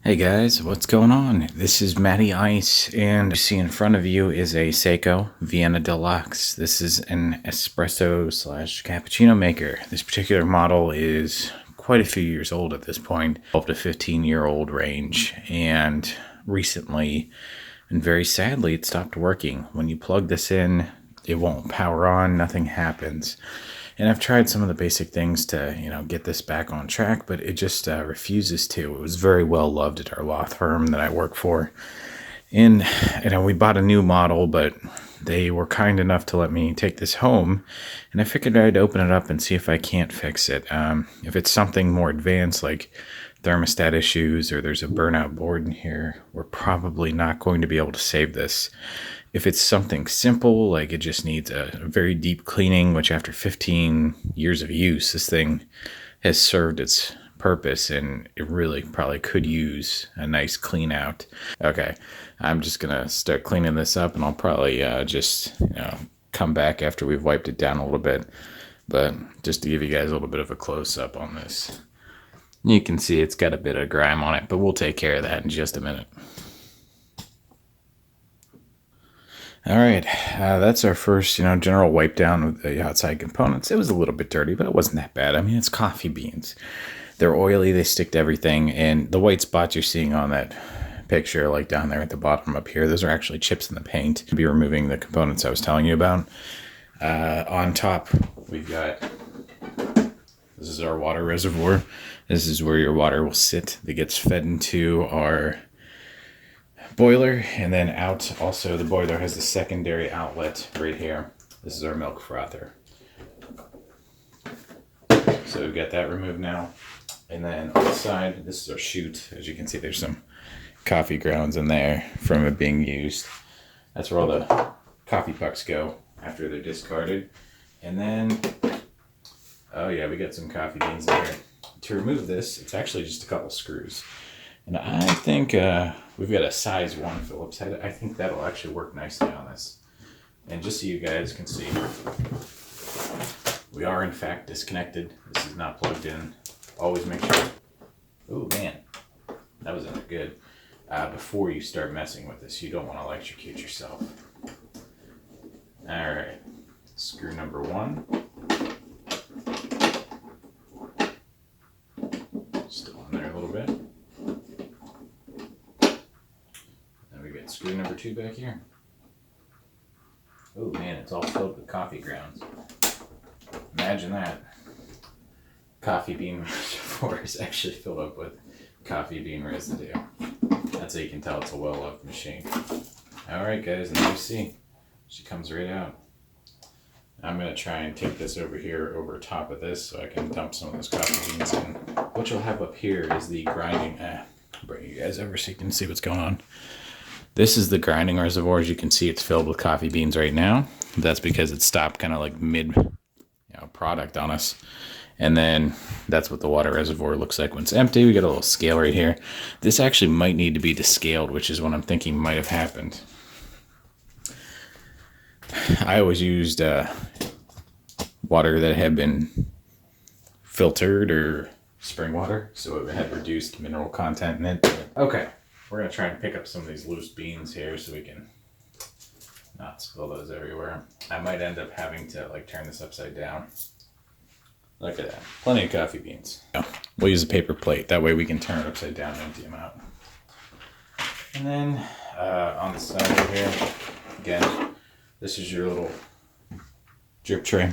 Hey guys, what's going on? This is Matty Ice, and you see in front of you is a Saeco Vienna DeLuxe. This is an espresso slash cappuccino maker. This particular model is quite a few years old at this point, 12 to 15-year-old range, and recently, and very sadly, it stopped working. When you plug this in, it won't power on, nothing happens. And I've tried some of the basic things to, get this back on track, but it just refuses to. It was very well loved at our law firm that I work for. And, we bought a new model, but they were kind enough to let me take this home. And I figured I'd open it up and see if I can't fix it. If it's something more advanced, like thermostat issues, or there's a burnout board in here, we're probably not going to be able to save this. If it's something simple, like it just needs a very deep cleaning, which after 15 years of use, this thing has served its purpose and it really probably could use a nice clean out. Okay, I'm just going to start cleaning this up, and I'll probably just come back after we've wiped it down a little bit. But just to give you guys a little bit of a close-up on this. You can see it's got a bit of grime on it, but we'll take care of that in just a minute. All right, that's our first, general wipe down of the outside components. It was a little bit dirty, but it wasn't that bad. I mean, it's coffee beans. They're oily, they stick to everything, and the white spots you're seeing on that picture, like down there at the bottom up here, those are actually chips in the paint. We'll be removing the components I was telling you about. On top, we've got, this is our water reservoir. This is where your water will sit. That gets fed into our boiler, and then out also the boiler has the secondary outlet right here. This is our milk frother. So we've got that removed now. And then on the side, this is our chute. As you can see, there's some coffee grounds in there from it being used. That's where all the coffee pucks go after they're discarded. And then, oh yeah, we got some coffee beans in here. To remove this, it's actually just a couple screws. And I think we've got a size 1 Phillips head. I think that'll actually work nicely on this. And just so you guys can see, we are in fact disconnected. This is not plugged in. Always make sure. Oh man, that was good. Before you start messing with this, you don't want to electrocute yourself. All right, screw number 1. Still in there a little bit. Screw number 2 back here. Oh man, it's all filled with coffee grounds. Imagine that. Coffee bean reservoir is actually filled up with coffee bean residue. That's how you can tell it's a well-loved machine. Alright guys, and there you see, she comes right out. I'm going to try and take this over here over top of this so I can dump some of those coffee beans in. What you'll have up here is the grinding. Bring you guys over so you can see what's going on. This is the grinding reservoir. As you can see, it's filled with coffee beans right now. That's because it stopped kind of like mid product on us. And then that's what the water reservoir looks like when it's empty. We got a little scale right here. This actually might need to be descaled, which is what I'm thinking might have happened. I always used water that had been filtered or spring water, so it had reduced mineral content in it. Okay. We're going to try and pick up some of these loose beans here so we can not spill those everywhere. I might end up having to turn this upside down. Look at that. Plenty of coffee beans. We'll use a paper plate. That way we can turn it upside down and empty them out. And then on the side over here, again, this is your little drip tray.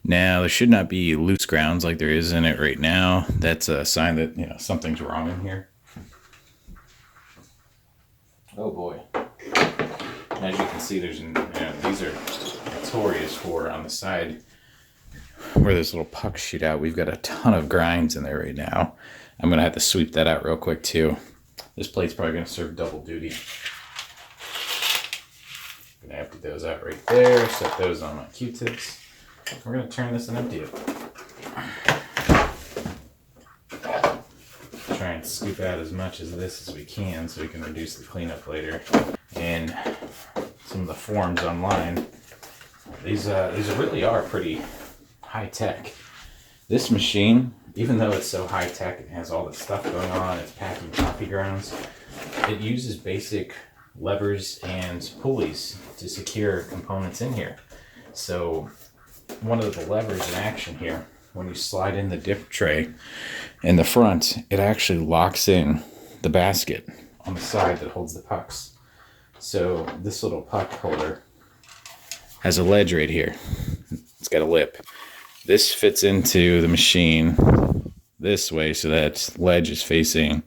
Now, there should not be loose grounds like there is in it right now. That's a sign that something's wrong in here. Oh boy. As you can see, there's these are notorious for on the side where this little pucks shoot out. We've got a ton of grinds in there right now. I'm going to have to sweep that out real quick too. This plate's probably going to serve double duty. I'm going to empty those out right there, set those on my Q-tips. We're going to turn this and empty it. Try and scoop out as much of this as we can so we can reduce the cleanup later. And some of the forums online, these really are pretty high tech. This machine even though it's so high tech and has all this stuff going on, it's packing coffee grounds, it uses basic levers and pulleys to secure components in here. So one of the levers in action here, when you slide in the dip tray in the front, it actually locks in the basket on the side that holds the pucks. So this little puck holder has a ledge right here. It's got a lip. This fits into the machine this way, so that ledge is facing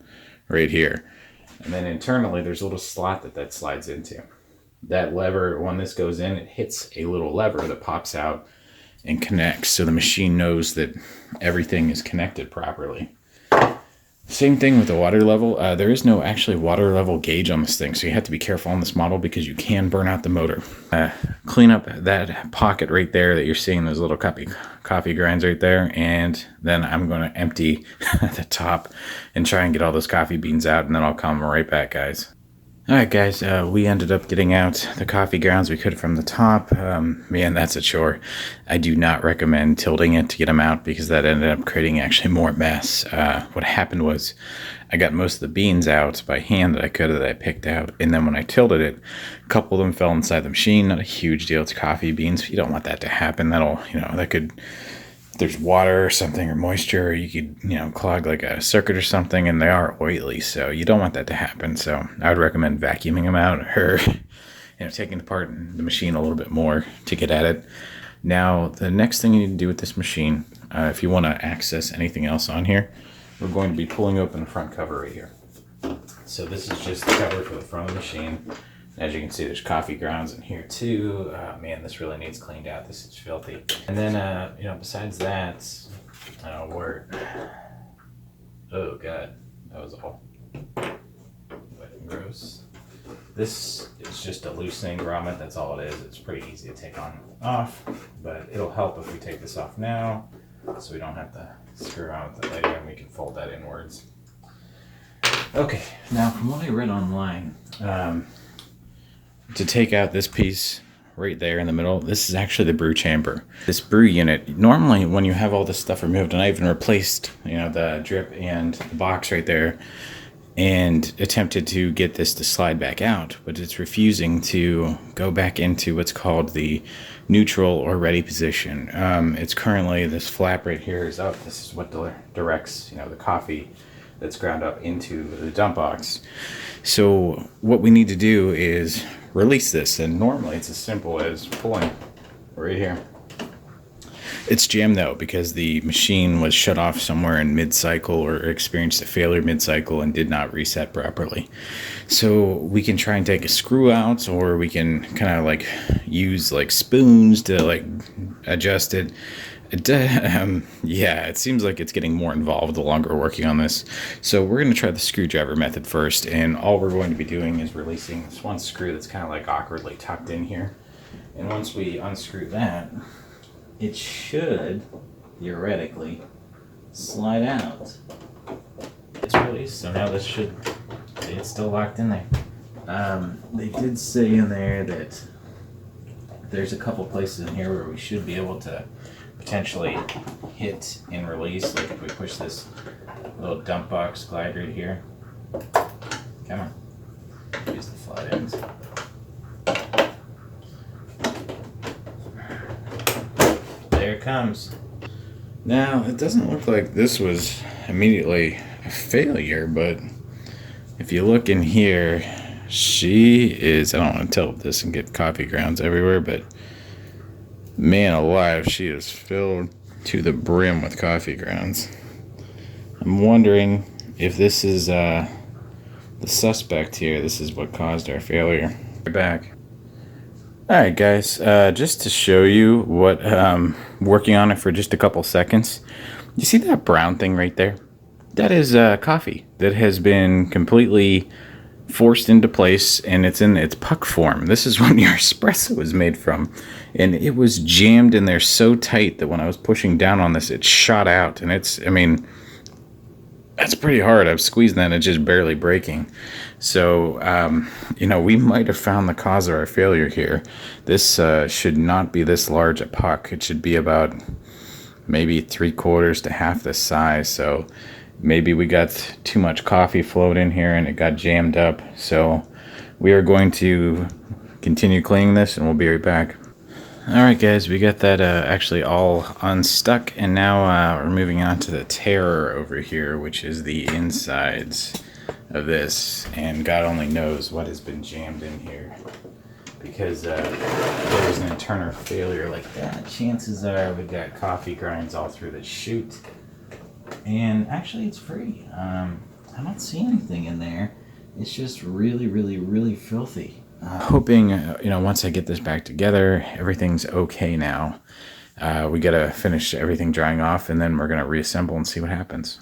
right here. And then internally, there's a little slot that slides into. That lever, when this goes in, it hits a little lever that pops out and connects, so the machine knows that everything is connected properly. Same thing with the water level. There is no actually water level gauge on this thing, so you have to be careful on this model because you can burn out the motor. Clean up that pocket right there that you're seeing, those little coffee grinds right there, and then I'm going to empty the top and try and get all those coffee beans out, and then I'll come right back, guys. Alright guys, we ended up getting out the coffee grounds we could from the top. Man, that's a chore. I do not recommend tilting it to get them out because that ended up creating actually more mess. What happened was I got most of the beans out by hand that I picked out, and then when I tilted it, a couple of them fell inside the machine. Not a huge deal, it's coffee beans. You don't want that to happen. That could, if there's water or something or moisture, you could, clog like a circuit or something, and they are oily, so you don't want that to happen. So I would recommend vacuuming them out or, taking apart the machine a little bit more to get at it. Now, the next thing you need to do with this machine, if you want to access anything else on here, we're going to be pulling open the front cover right here. So this is just the cover for the front of the machine. As you can see, there's coffee grounds in here too. Man, this really needs cleaned out. This is filthy. And then, besides that, oh God, that was all wet and gross. This is just a loosening grommet. That's all it is. It's pretty easy to take off, but it'll help if we take this off now, so we don't have to screw around with it later, and we can fold that inwards. Okay, now from what I read online, to take out this piece right there in the middle, this is actually the brew chamber. This brew unit, normally when you have all this stuff removed, and I even replaced, the drip and the box right there, and attempted to get this to slide back out, but it's refusing to go back into what's called the neutral or ready position. It's currently, this flap right here is up. This is what directs, the coffee that's ground up into the dump box. So what we need to do is release this, and normally it's as simple as pulling right here. It's jammed though because the machine was shut off somewhere in mid-cycle or experienced a failure mid-cycle and did not reset properly. So we can try and take a screw out, or we can kind of use spoons to adjust it. Yeah, it seems like it's getting more involved the longer we're working on this. So we're going to try the screwdriver method first, and all we're going to be doing is releasing this one screw that's kind of awkwardly tucked in here. And once we unscrew that, it should theoretically slide out. It's released, so now this should, it's still locked in there. They did say in there that there's a couple places in here where we should be able to potentially hit and release, like if we push this little dump box glide right here. Come on, use the flat ends. There it comes. Now, it doesn't look like this was immediately a failure, but if you look in here, she is, I don't want to tilt this and get coffee grounds everywhere, but man alive, she is filled to the brim with coffee grounds. I'm wondering if this is the suspect here. This is what caused our failure. We're back. Alright guys, just to show you what, working on it for just a couple seconds. You see that brown thing right there? That is coffee that has been completely forced into place, and it's in its puck form. This is what your espresso is made from, and it was jammed in there so tight that when I was pushing down on this, it shot out, and that's pretty hard. I've squeezed that and it's just barely breaking. So, we might have found the cause of our failure here. This should not be this large a puck. It should be about maybe 3/4 to half the size. So maybe we got too much coffee flowed in here and it got jammed up. So we are going to continue cleaning this and we'll be right back. Alright guys, we got that actually all unstuck, and now we're moving on to the terror over here, which is the insides of this, and God only knows what has been jammed in here. Because there's an internal failure like that, chances are we've got coffee grinds all through the chute. And actually it's free. I don't see anything in there. It's just really, really, really filthy. Hoping, once I get this back together, everything's okay now. We gotta finish everything drying off, and then we're gonna reassemble and see what happens.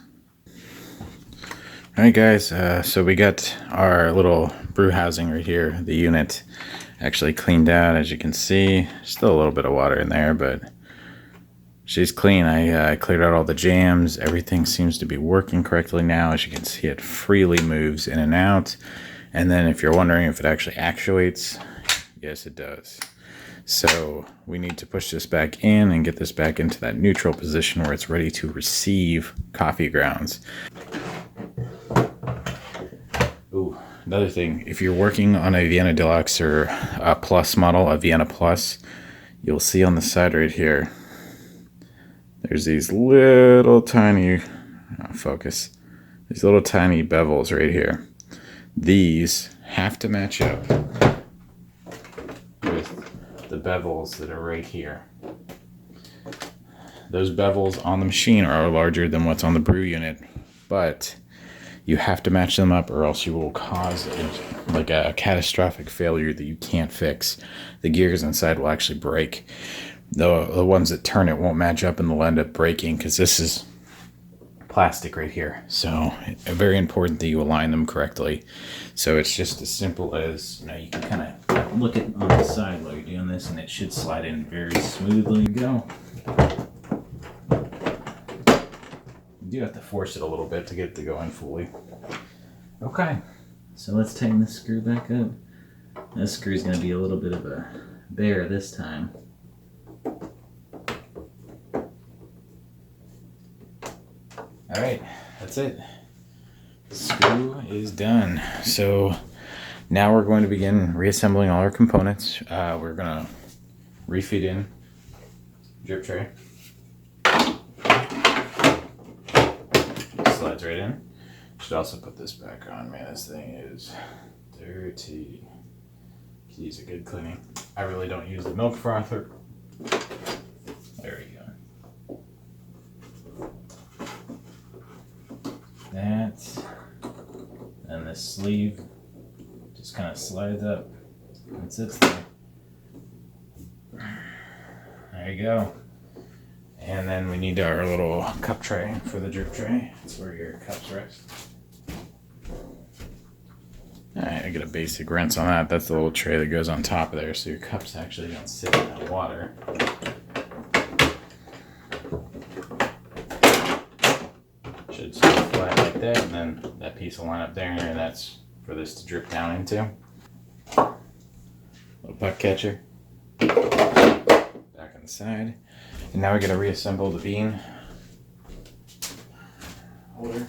Alright guys, so we got our little brew housing right here, the unit, actually cleaned out. As you can see, still a little bit of water in there, but she's clean. I cleared out all the jams. Everything seems to be working correctly now. As you can see, it freely moves in and out. And then if you're wondering if it actually actuates, yes it does. So we need to push this back in and get this back into that neutral position where it's ready to receive coffee grounds. Ooh, another thing, if you're working on a Vienna DeLuxe or a Plus model, a Vienna Plus, you'll see on the side right here, there's these little tiny, these little tiny bevels right here. These have to match up with the bevels that are right here. Those bevels on the machine are larger than what's on the brew unit, but you have to match them up or else you will cause a catastrophic failure that you can't fix. The gears inside will actually break. The ones that turn it won't match up and they'll end up breaking because this is plastic right here. So very important that you align them correctly. So it's just as simple as, you can kind of look at on the side while you're doing this and it should slide in very smoothly. Go. You do have to force it a little bit to get it to go in fully. Okay, so let's tighten this screw back up. This screw's going to be a little bit of a bear this time. Alright, that's it. Screw is done. So now we're going to begin reassembling all our components. We're going to refeed in drip tray. Slides right in. Should also put this back on. Man, this thing is dirty. Could use a good cleaning. I really don't use the milk frother. There we go. That, and this sleeve just kind of slides up and sits there. There you go. And then we need our little cup tray for the drip tray. That's where your cups rest. Alright, I get a basic rinse on that. That's the little tray that goes on top of there so your cups actually don't sit in that water. Should sit flat like that, and then that piece will line up there, and that's for this to drip down into. Little puck catcher. Back on the side. And now we're going to reassemble the bean holder.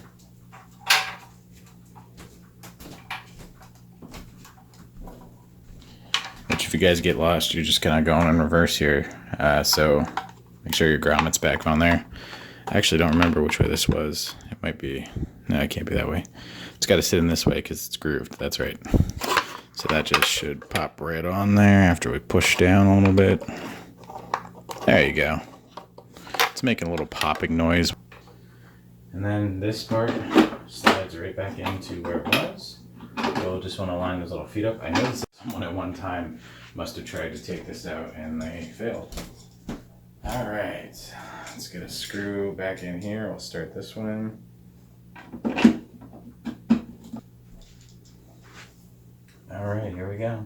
Which, if you guys get lost, you're just kind of going in reverse here. So make sure your grommets back on there. I actually don't remember which way this was. It might be, no, it can't be that way. It's got to sit in this way because it's grooved. That's right. So that just should pop right on there after we push down a little bit. There you go. It's making a little popping noise. And then this part slides right back into where it was. We'll just want to line those little feet up. I noticed someone at one time must have tried to take this out and they failed. All right, let's get a screw back in here. We'll start this one in. All right, here we go.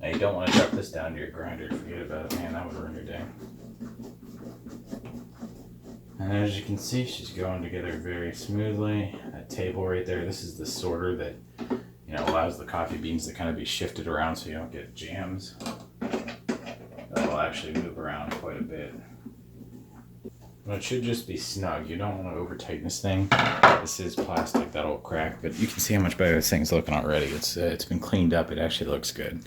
Now you don't want to drop this down to your grinder. Forget about it, man, that would ruin your day. And as you can see, she's going together very smoothly. That table right there, this is the sorter that allows the coffee beans to kind of be shifted around so you don't get jams. That'll actually move around quite a bit. Well, it should just be snug. You don't want to over tighten this thing. This is plastic, that'll crack, but you can see how much better this thing's looking already. It's been cleaned up. It actually looks good.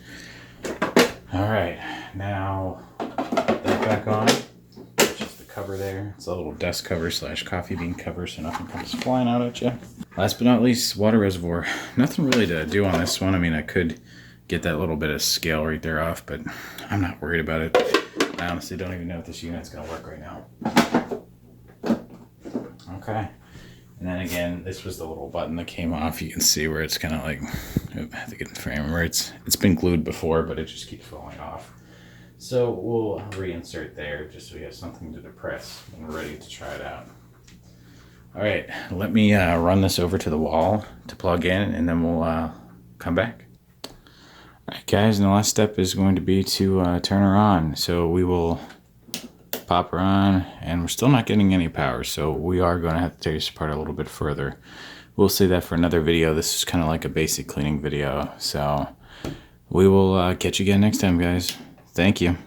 All right, now put that back on. It's just the cover there. It's a little desk cover slash coffee bean cover, so nothing comes flying out at you. Last but not least, water reservoir. Nothing really to do on this one. I mean, I could get that little bit of scale right there off, but I'm not worried about it. I honestly don't even know if this unit's gonna work right now. Okay, and then again, this was the little button that came off. You can see where it's kind of like, I have to get in the frame where it's been glued before, but it just keeps falling off. So we'll reinsert there just so we have something to depress when we're ready to try it out. All right, let me run this over to the wall to plug in, and then we'll come back. All right, guys, and the last step is going to be to turn her on. So we will pop her on, and we're still not getting any power, so we are going to have to take this apart a little bit further. We'll save that for another video. This is kind of like a basic cleaning video, so we will catch you again next time, guys. Thank you.